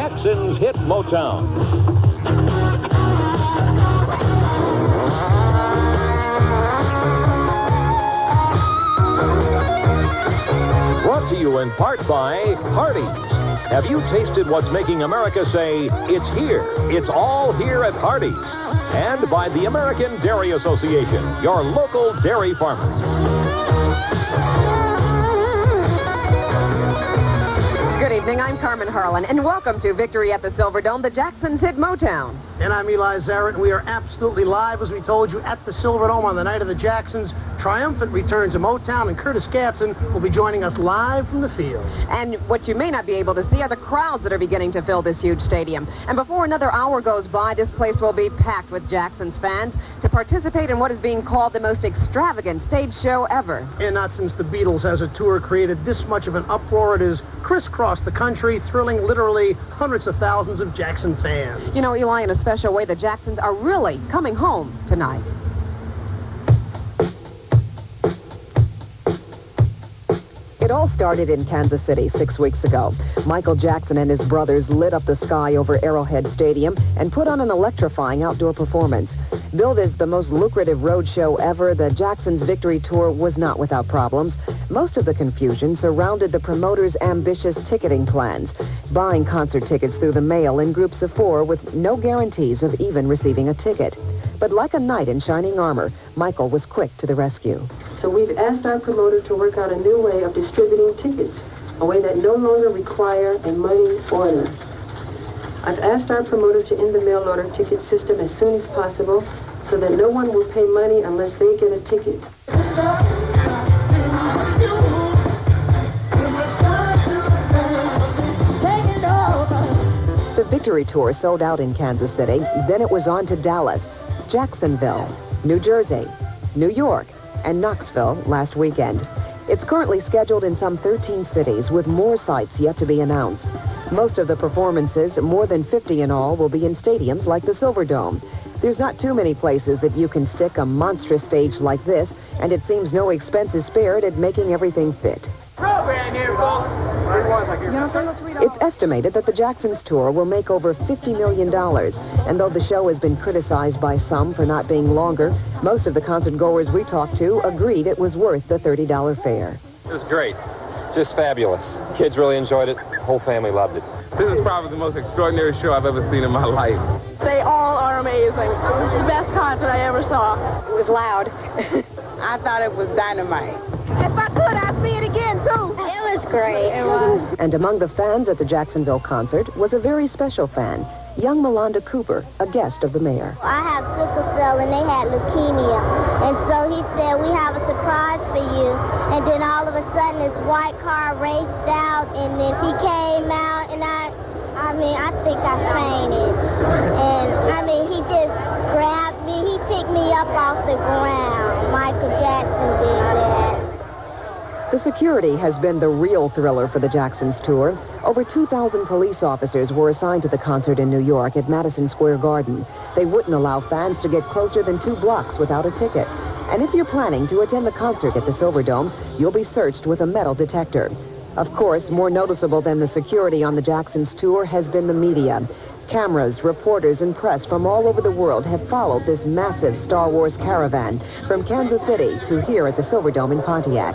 Jackson's hit Motown. Brought to you in part by Hardee's. Have you tasted what's making America say, it's here, it's all here at Hardee's? And by the American Dairy Association, your local dairy farmer. Good evening, I'm Carmen Harlan, and welcome to Victory at the Silverdome, the Jacksons hit Motown. And I'm Eli Zaret. We are absolutely live, as we told you, at the Silverdome on the night of the Jacksons' triumphant return to Motown, and Curtis Gatson will be joining us live from the field. And what you may not be able to see are the crowds that are beginning to fill this huge stadium. And before another hour goes by, this place will be packed with Jacksons fans to participate in what is being called the most extravagant stage show ever. And not since the Beatles has a tour created this much of an uproar. It has crisscrossed the country, thrilling literally hundreds of thousands of Jackson fans. You know, Eli, in a special way, the Jacksons are really coming home tonight. It all started in Kansas City 6 weeks ago. Michael Jackson and his brothers lit up the sky over Arrowhead Stadium and put on an electrifying outdoor performance. Billed as the most lucrative road show ever, the Jacksons' Victory Tour was not without problems. Most of the confusion surrounded the promoters' ambitious ticketing plans, buying concert tickets through the mail in groups of 4 with no guarantees of even receiving a ticket. But like a knight in shining armor, Michael was quick to the rescue. So we've asked our promoter to work out a new way of distributing tickets, a way that no longer require a money order. I've asked our promoter to end the mail order ticket system as soon as possible so that no one will pay money unless they get a ticket. The Victory Tour sold out in Kansas City. Then it was on to Dallas, Jacksonville, New Jersey, New York, and Knoxville last weekend. It's currently scheduled in some 13 cities, with more sites yet to be announced. Most of the performances, more than 50 in all, will be in stadiums like the Silverdome. There's not too many places that you can stick a monstrous stage like this, and it seems no expense is spared at making everything fit. Program here, folks. It's estimated that the Jacksons tour will make over $50 million, and though the show has been criticized by some for not being longer, most of the concert goers we talked to agreed it was worth the $30 fare. It was great. Just fabulous. Kids really enjoyed it. The whole family loved it. This is probably the most extraordinary show I've ever seen in my life. They all are amazing. It was the best concert I ever saw. It was loud. I thought it was dynamite. If I could, I'd see it again, too. It was great. It was. And among the fans at the Jacksonville concert was a very special fan, young Melanda Cooper, a guest of the mayor. I have sickle cell and they had leukemia. And so he said, we have a surprise for you. And then all of a sudden this white car raced out and then he came out and I think I fainted. And he just grabbed me. He picked me up off the ground. Michael Jackson did that. The security has been the real thriller for the Jacksons tour. Over 2,000 police officers were assigned to the concert in New York at Madison Square Garden. They wouldn't allow fans to get closer than 2 blocks without a ticket. And if you're planning to attend the concert at the Silverdome, you'll be searched with a metal detector. Of course, more noticeable than the security on the Jacksons tour has been the media. Cameras, reporters, and press from all over the world have followed this massive Star Wars caravan from Kansas City to here at the Silverdome in Pontiac.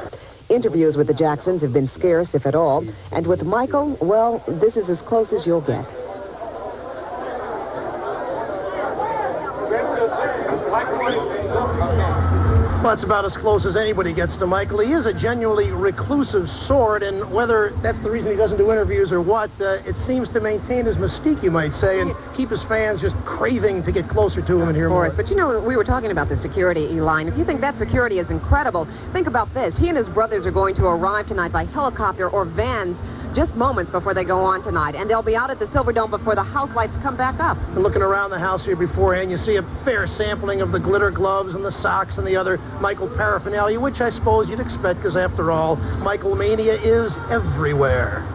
Interviews with the Jacksons have been scarce, if at all, and with Michael, well, this is as close as you'll get. Well, that's about as close as anybody gets to Michael. He is a genuinely reclusive sort, and whether that's the reason he doesn't do interviews or what, it seems to maintain his mystique, you might say, and keep his fans just craving to get closer to him and hear more. Of course, but you know, we were talking about the security, Eli, and if you think that security is incredible, think about this. He and his brothers are going to arrive tonight by helicopter or vans just moments before they go on tonight, and they'll be out at the Silverdome before the house lights come back up. And looking around the house here beforehand, you see a fair sampling of the glitter gloves and the socks and the other Michael paraphernalia, which I suppose you'd expect, because after all, Michael mania is everywhere.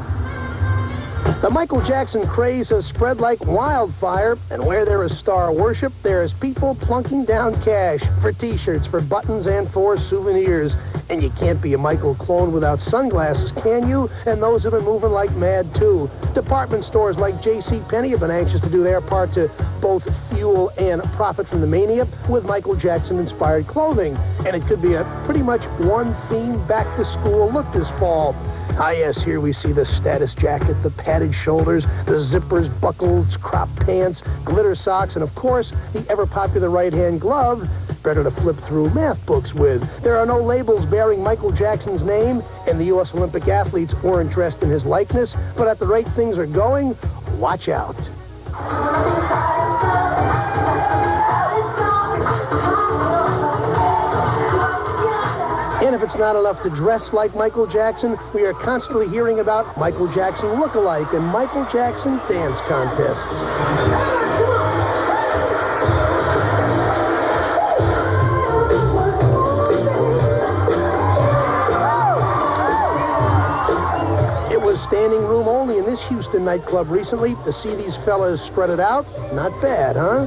The Michael Jackson craze has spread like wildfire, and where there is star worship, there is people plunking down cash for T-shirts, for buttons, and for souvenirs. And you can't be a Michael clone without sunglasses, can you? And those have been moving like mad, too. Department stores like J.C. Penney have been anxious to do their part to both fuel and profit from the mania with Michael Jackson-inspired clothing. And it could be a pretty much one-theme back-to-school look this fall. Ah, yes, here we see the status jacket, the padded shoulders, the zippers, buckles, crop pants, glitter socks, and, of course, the ever-popular right-hand glove, better to flip through math books with. There are no labels bearing Michael Jackson's name, and the U.S. Olympic athletes weren't dressed in his likeness, but at the rate things are going, watch out. And if it's not enough to dress like Michael Jackson, we are constantly hearing about Michael Jackson look-alike and Michael Jackson dance contests. It was standing room only in this Houston nightclub recently. To see these fellas spread it out, not bad, huh?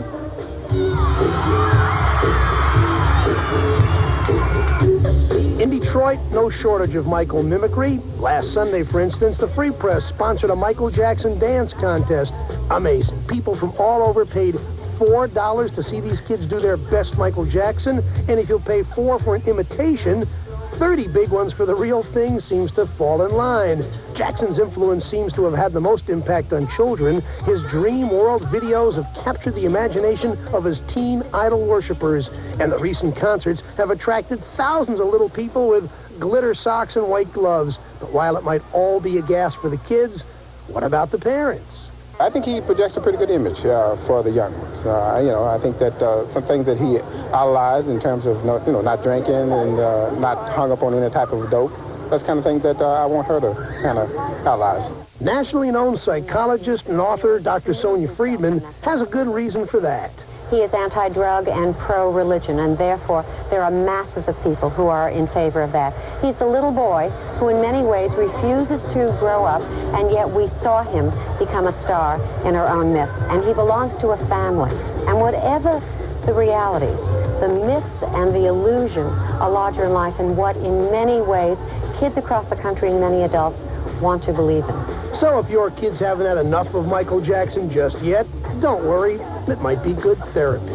In Detroit, no shortage of Michael mimicry. Last Sunday, for instance, the Free Press sponsored a Michael Jackson dance contest. Amazing. People from all over paid $4 to see these kids do their best Michael Jackson. And if you'll pay $4 for an imitation, 30 big ones for the real thing seems to fall in line. Jackson's influence seems to have had the most impact on children. His Dream World videos have captured the imagination of his teen idol worshipers, and the recent concerts have attracted thousands of little people with glitter socks and white gloves. But while it might all be a gas for the kids, what about the parents? I think he projects a pretty good image for the young ones. I think that some things that he idolized in terms of not drinking and not hung up on any type of dope. That's the kind of thing that I want her to kind of idolize. Nationally known psychologist and author Dr. Sonia Friedman has a good reason for that. He is anti-drug and pro-religion, and therefore there are masses of people who are in favor of that. He's the little boy who in many ways refuses to grow up, and yet we saw him become a star in our own midst. And he belongs to a family. And whatever the realities, the myths and the illusion are larger in life, and what in many ways kids across the country and many adults want to believe in. So if your kids haven't had enough of Michael Jackson just yet, don't worry. It might be good therapy.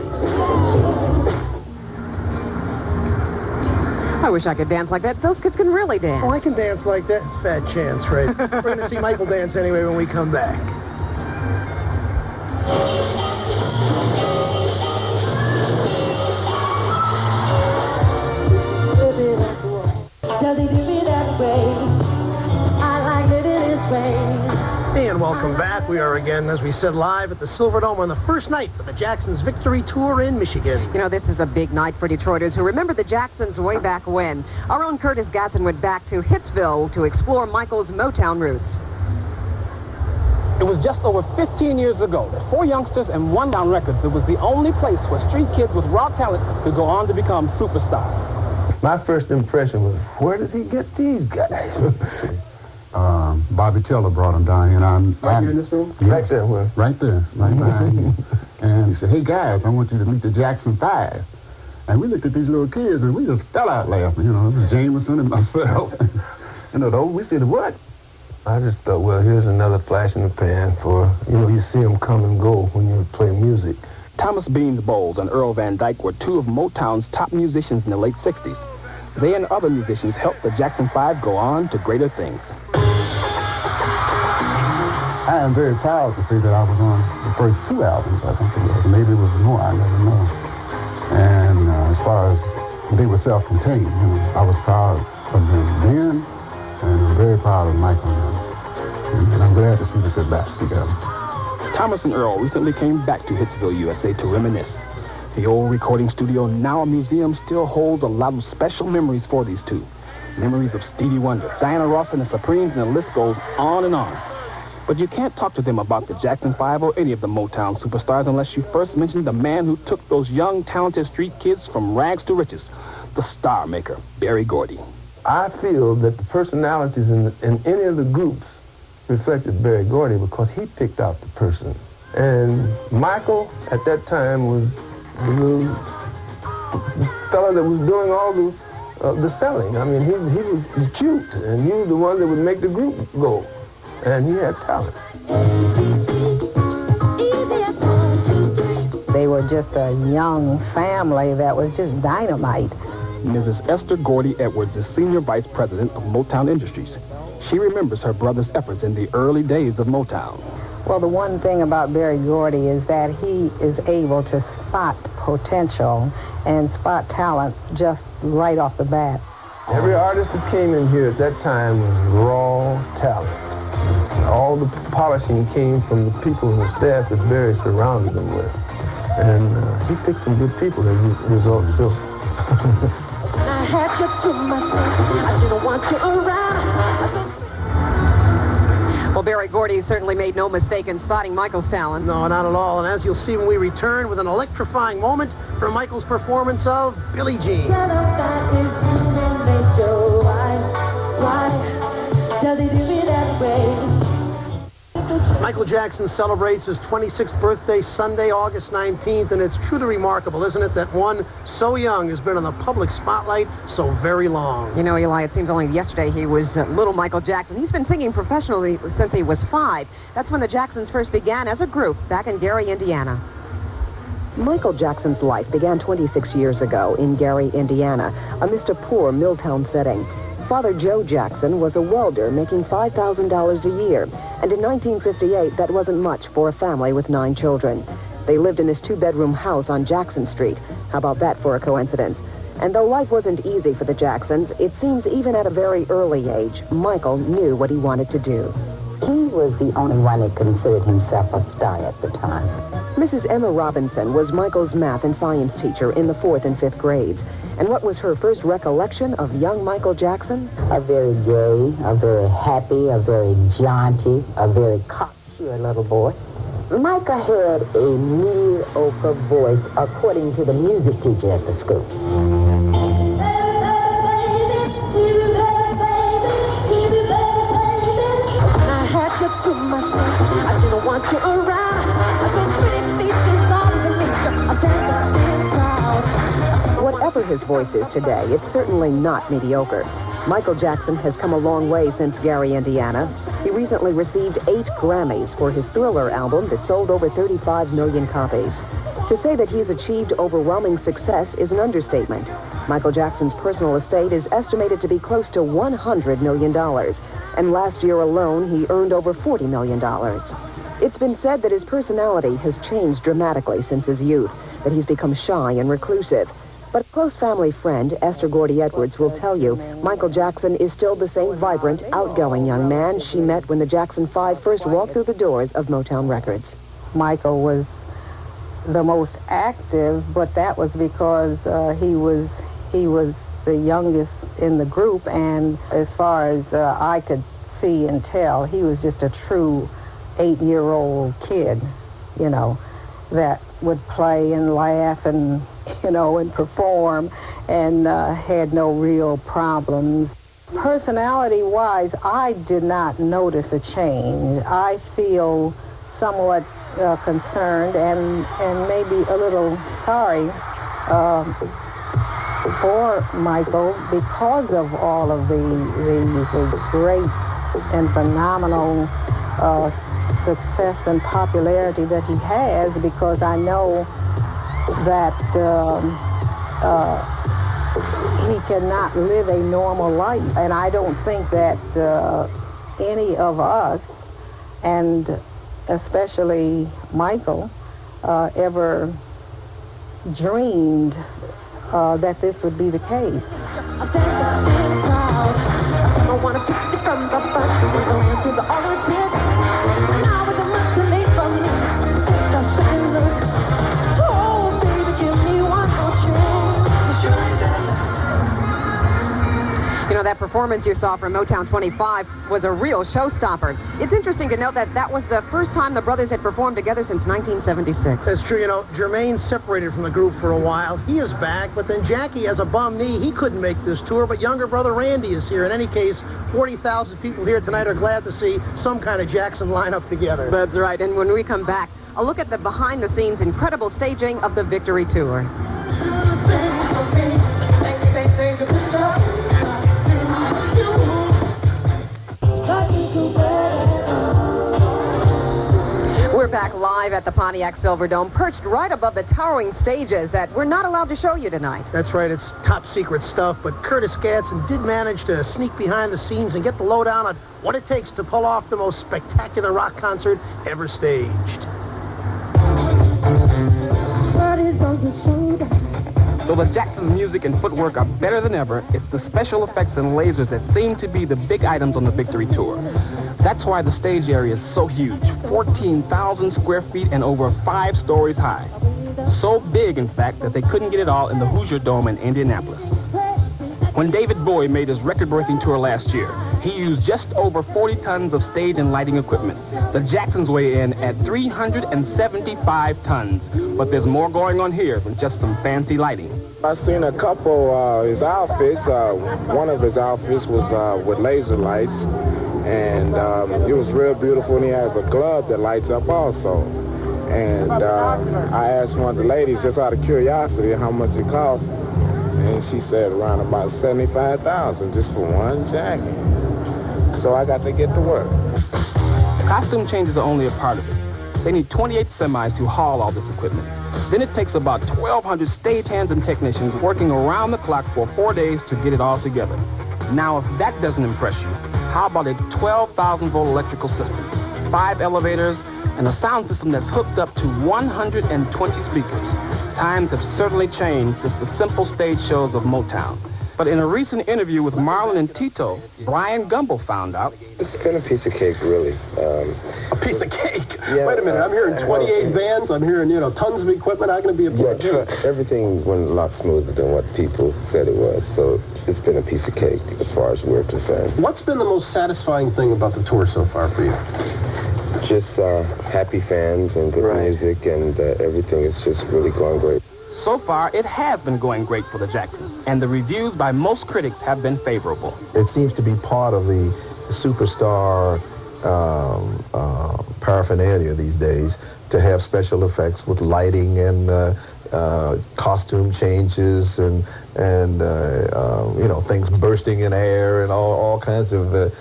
I wish I could dance like that. Those kids can really dance. Oh, I can dance like that. Fat chance, right? We're going to see Michael dance anyway when we come back. And welcome back. We are again, as we said, live at the Silverdome on the first night of the Jacksons' victory tour in Michigan. You know, this is a big night for Detroiters who remember the Jacksons way back when. Our own Curtis Gatson went back to Hitsville to explore Michael's Motown roots. It was just over 15 years ago that 4 youngsters and 1 Down Records, it was the only place where street kids with raw talent could go on to become superstars. My first impression was, where did he get these guys? Bobby Teller brought him down here. Right here in this room? Yes, Right there, where? Right there, right behind you. And he said, hey, guys, I want you to meet the Jackson 5. And we looked at these little kids, and we just fell out laughing. You know, it was Jameson and myself. We said, what? I just thought, well, here's another flash in the pan for, you see them come and go when you play music. Thomas Beans Bowles and Earl Van Dyke were 2 of Motown's top musicians in the late 60s. They and other musicians helped the Jackson 5 go on to greater things. I am very proud to say that I was on the first 2 albums, I think it was. Maybe it was more, I never know. And as far as they were self-contained, I was proud of them then, and I'm very proud of Michael now. And I'm glad to see that they're back together. Thomas and Earl recently came back to Hitsville, USA to reminisce. The old recording studio, now a museum, still holds a lot of special memories for these 2. Memories of Stevie Wonder, Diana Ross and the Supremes, and the list goes on and on. But you can't talk to them about the Jackson 5 or any of the Motown superstars unless you first mention the man who took those young, talented street kids from rags to riches, the star maker, Berry Gordy. I feel that the personalities in any of the groups reflected Berry Gordy because he picked out the person. And Michael, at that time, was the little fella that was doing all the the selling. I mean, he was cute, and he was the one that would make the group go. And he had talent. They were just a young family that was just dynamite. Mrs. Esther Gordy Edwards is Senior Vice President of Motown Industries. She remembers her brother's efforts in the early days of Motown. Well, the one thing about Berry Gordy is that he is able to spot potential and spot talent just right off the bat. Every artist that came in here at that time was raw talent. All the polishing came from the people and the staff that Berry surrounded them with. And he picked some good people as a result, still. I had you to myself. I didn't want you around. Well, Berry Gordy certainly made no mistake in spotting Michael's talent. No, not at all. And as you'll see when we return with an electrifying moment from Michael's performance of Billie Jean. Why does he do me that way? Michael Jackson celebrates his 26th birthday Sunday, August 19th, and it's truly remarkable, isn't it, that one so young has been in the public spotlight so very long. You know, Eli, it seems only yesterday he was little Michael Jackson. He's been singing professionally since he was 5. That's when the Jacksons first began as a group back in Gary, Indiana. Michael Jackson's life began 26 years ago in Gary, Indiana, amidst a poor Milltown setting. Father Joe Jackson was a welder making $5,000 a year, and in 1958, that wasn't much for a family with 9 children. They lived in this 2-bedroom house on Jackson Street. How about that for a coincidence? And though life wasn't easy for the Jacksons, it seems even at a very early age, Michael knew what he wanted to do. He was the only one that considered himself a star at the time. Mrs. Emma Robinson was Michael's math and science teacher in the 4th and 5th grades. And what was her first recollection of young Michael Jackson? A very gay, a very happy, a very jaunty, a very cocksure little boy. Michael had a mediocre voice according to the music teacher at the school. I had you to myself. I didn't want you around. Those pretty features all to me. I stand proud. Whatever his voice is today, it's certainly not mediocre. Michael Jackson has come a long way since Gary, Indiana. He recently received 8 Grammys for his Thriller album that sold over 35 million copies. To say that he's achieved overwhelming success is an understatement. Michael Jackson's personal estate is estimated to be close to $100 million. And last year alone, he earned over $40 million. It's been said that his personality has changed dramatically since his youth, that he's become shy and reclusive. But a close family friend, Esther Gordy Edwards, will tell you Michael Jackson is still the same vibrant, outgoing young man she met when the Jackson 5 first walked through the doors of Motown Records. Michael was the most active, but that was because he was the youngest in the group, and as far as I could see and tell, he was just a true 8-year-old kid, you know, that would play and laugh and, you know, and perform and had no real problems. Personality-wise, I did not notice a change. I feel somewhat concerned and maybe a little sorry for Michael because of all of the great and phenomenal success and popularity that he has, because I know that he cannot live a normal life. And I don't think that any of us, and especially Michael, ever dreamed that this would be the case. I stand proud. I want to pick you from the bunch. We're going through the other chick. Now it's much too late for me. Take a second look. Oh, baby, give me one more chance. You know, that performance you saw from Motown 25 was a real showstopper. It's interesting to note that that was the first time the brothers had performed together since 1976. That's true. You know, Jermaine separated from the group for a while. He is back, but then Jackie has a bum knee. He couldn't make this tour, but younger brother Randy is here. In any case, 40,000 people here tonight are glad to see some kind of Jackson lineup together. That's right. And when we come back, a look at the behind-the-scenes incredible staging of the Victory Tour. back live at the Pontiac Silverdome, perched right above the towering stages that we're not allowed to show you tonight. That's right, it's top secret stuff, but Curtis Gadsden did manage to sneak behind the scenes and get the lowdown on what it takes to pull off the most spectacular rock concert ever staged. Though the Jacksons' music and footwork are better than ever, it's the special effects and lasers that seem to be the big items on the Victory Tour. That's why the stage area is so huge, 14,000 square feet and over 5 stories high. So big, in fact, that they couldn't get it all in the Hoosier Dome in Indianapolis. When David Bowie made his record-breaking tour last year, he used just over 40 tons of stage and lighting equipment. The Jacksons weigh in at 375 tons, but there's more going on here than just some fancy lighting. I've seen a couple his outfits. One of his outfits was with laser lights, and it was real beautiful, and he has a glove that lights up also. And I asked one of the ladies, just out of curiosity, how much it costs, and she said around about $75,000 just for one jacket. So I got to get to work. Costume changes are only a part of it. They need 28 semis to haul all this equipment. Then it takes about 1,200 stagehands and technicians working around the clock for 4 days to get it all together. Now, if that doesn't impress you, how about a 12,000-volt electrical system, 5 elevators, and a sound system that's hooked up to 120 speakers? Times have certainly changed since the simple stage shows of Motown. But in a recent interview with Marlon and Tito, Brian Gumble found out... It's been a piece of cake, really. A piece of cake? Yeah, wait a minute, I'm hearing 28 vans, I'm hearing, tons of equipment. How can it be a piece of cake? Everything went a lot smoother than what people said it was, so it's been a piece of cake as far as we're concerned. What's been the most satisfying thing about the tour so far for you? Just happy fans and good music, and everything is just really going great. So far, it has been going great for the Jacksons, and the reviews by most critics have been favorable. It seems to be part of the superstar paraphernalia these days to have special effects with lighting and costume changes and things bursting in air and all kinds of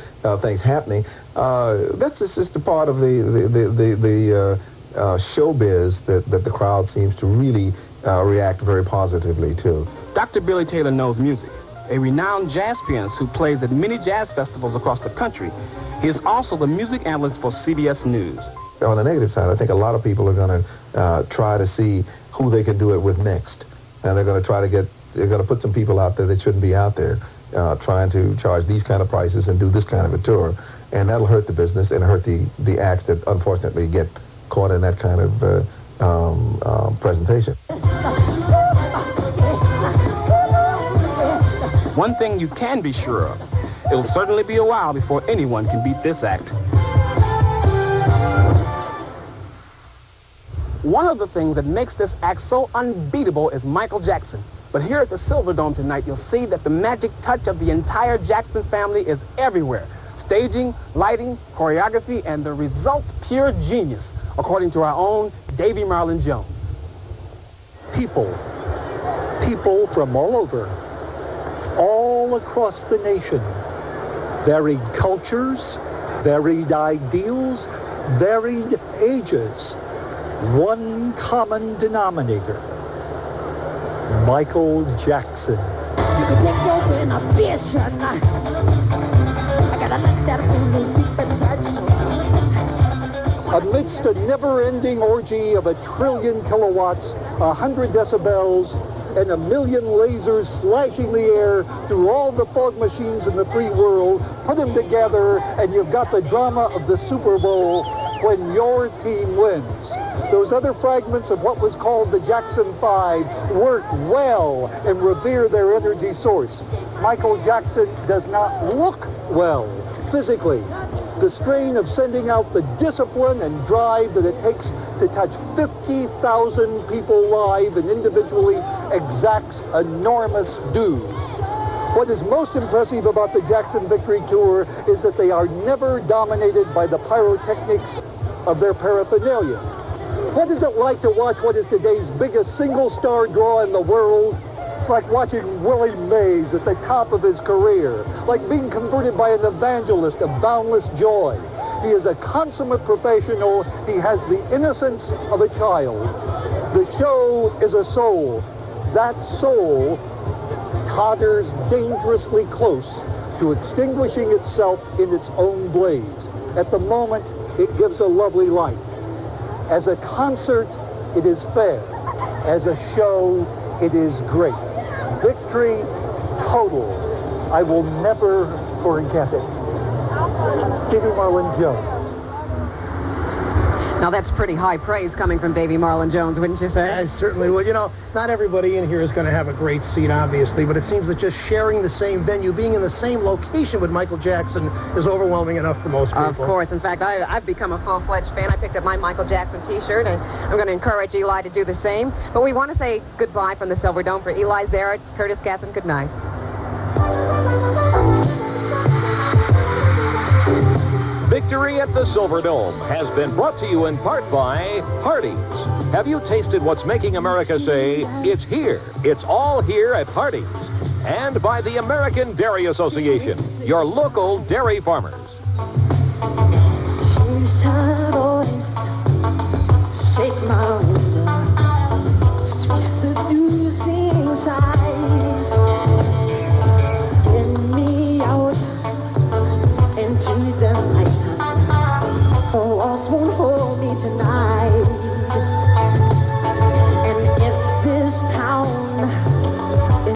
things happening. That's just a part of the showbiz that the crowd seems to really react very positively to. Dr. Billy Taylor knows music, a renowned jazz pianist who plays at many jazz festivals across the country. He is also the music analyst for CBS News. On the negative side, I think a lot of people are going to try to see who they can do it with next. And they're going to put some people out there that shouldn't be out there trying to charge these kind of prices and do this kind of a tour. And that'll hurt the business and hurt the acts that unfortunately get caught in that kind of presentation. One thing you can be sure of, it'll certainly be a while before anyone can beat this act. One of the things that makes this act so unbeatable is Michael Jackson. But here at the Silverdome tonight, you'll see that the magic touch of the entire Jackson family is everywhere. Staging, lighting, choreography, and the results pure genius, according to our own Davy Marlon Jones. People from all over, all across the nation, varied cultures, varied ideals, varied ages, one common denominator, Michael Jackson. You can take your inhibition. I gotta let that fool deep inside you. Amidst a never-ending orgy of 1 trillion kilowatts, 100 decibels, and 1 million lasers slashing the air through all the fog machines in the free world, put them together, and you've got the drama of the Super Bowl when your team wins. Those other fragments of what was called the Jackson 5 work well and revere their energy source. Michael Jackson does not look well physically. The strain of sending out the discipline and drive that it takes to touch 50,000 people live and individually exacts enormous dues. What is most impressive about the Jackson Victory Tour is that they are never dominated by the pyrotechnics of their paraphernalia. What is it like to watch what is today's biggest single-star draw in the world? It's like watching Willie Mays at the top of his career, like being converted by an evangelist of boundless joy. He is a consummate professional. He has the innocence of a child. The show is a soul. That soul totters dangerously close to extinguishing itself in its own blaze. At the moment, it gives a lovely light. As a concert, it is fair. As a show, it is great. Victory total. I will never forget it. Davy Marlin Jones. Now, that's pretty high praise coming from Davy Marlin Jones, wouldn't you say? I certainly would. You know, not everybody in here is going to have a great seat, obviously, but it seems that just sharing the same venue, being in the same location with Michael Jackson is overwhelming enough for most people. Of course. In fact, I've become a full-fledged fan. I picked up my Michael Jackson T-shirt, and I'm going to encourage Eli to do the same. But we want to say goodbye from the Silverdome for Eli Zarrett, Curtis Gatson. Good night. Victory at the Silverdome has been brought to you in part by Hardee's. Have you tasted what's making America say, it's here, it's all here at Hardee's? And by the American Dairy Association, your local dairy farmers.